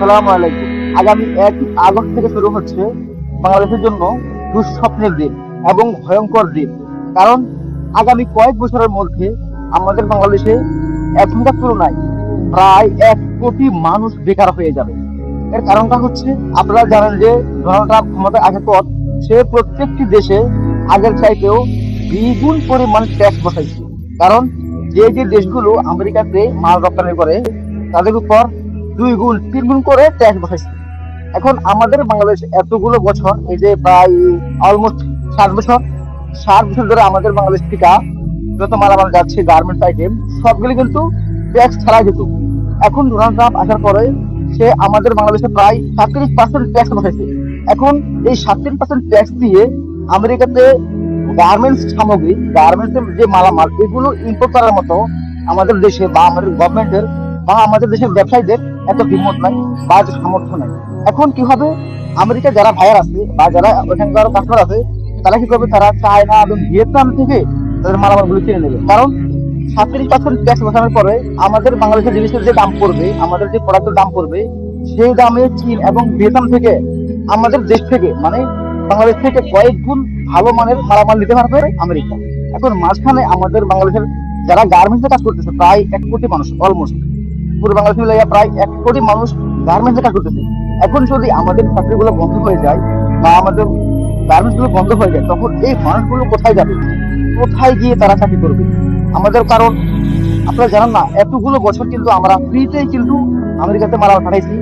আসসালামু আলাইকুম। আগামী 1 আগস্ট থেকে শুরু হচ্ছে বাংলাদেশের জন্য দুঃস্বপ্নের দিন এবং ভয়ঙ্কর দিন। কারণ আগামী কয়েক বছরের মধ্যে আমাদের বাংলাদেশে এখনকার তুলনায় প্রায় 1 কোটি মানুষ বেকার হয়ে যাবে। এর কারণটা হচ্ছে, আপনারা জানেন যে ডোনাল্ড ট্রাম্প ক্ষমতায় আসার পর সে প্রত্যেকটি দেশে আগের চাইতেও দ্বিগুণ পরিমাণ ট্যাক্স বসাইছে। কারণ যে যে দেশগুলো আমেরিকাতে মাল রপ্তানি করে তাদের উপর 2 গুণ 3 গুণ করে ট্যাক্স বসাইছে। এখন আমাদের বাংলাদেশ এতগুলো বছর, এই যে প্রায় অলমোস্ট 60 বছর, 60 বছর ধরে আমাদের বাংলাদেশ থেকে যত মালামাল যাচ্ছে গার্মেন্টস আইটেম সবগুলো কিন্তু ট্যাক্স ছাড়া যেত। এখন ডোনাল্ড ট্রাম্প আসার পরে সে আমাদের বাংলাদেশে প্রায় 37% ট্যাক্স বসাইছে। এখন এই 37% ট্যাক্স দিয়ে আমেরিকাতে গার্মেন্টস সামগ্রী, গার্মেন্টস যে মালামাল এগুলো ইম্পোর্ট করার মতো আমাদের দেশে বা আমাদের গভর্নমেন্টের বা আমাদের দেশের ব্যবসায়ীদের এত বিমত নাই বা এত সামর্থ্য নাই। এখন কি হবে, আমেরিকা যারা ভাইয়ার আছে বা যারা ওখানকার কাস্টমার আছে তারা কি করবে, তারা চায়না এবং ভিয়েতনাম থেকে তাদের মালামাল গুলো কিনে নেবে। কারণ 37% ট্যাক্স বসানোর পরে আমাদের বাংলাদেশের জিনিসের যে দাম পড়বে, আমাদের যে প্রোডাক্টের দাম পড়বে, সেই দামে চীন এবং ভিয়েতনাম থেকে আমাদের দেশ থেকে মানে বাংলাদেশ থেকে কয়েক গুণ ভালো মানের মালামাল নিতে পারবে আমেরিকা। এখন মাঝখানে আমাদের বাংলাদেশের যারা গার্মেন্টসে কাজ করতেছে প্রায় 1 কোটি মানুষ, অলমোস্ট পুরো বাংলাদেশ মিলে প্রায় 1 কোটি মানুষ গার্মেন্টসে কাজ করতেছে। এখন যদি আমাদের চাকরিগুলো বন্ধ হয়ে যায় বা আমাদের গার্মেন্টস গুলো বন্ধ হয়ে যায়, তখন এই মানুষগুলো কোথায় যাবে, কোথায় গিয়ে তারা চাকরি করবে আমাদের? কারণ আপনারা জানেন না, এতগুলো বছর কিন্তু আমরা ফ্রিতেই কিন্তু আমেরিকাতে মালামাল পাঠাইছি।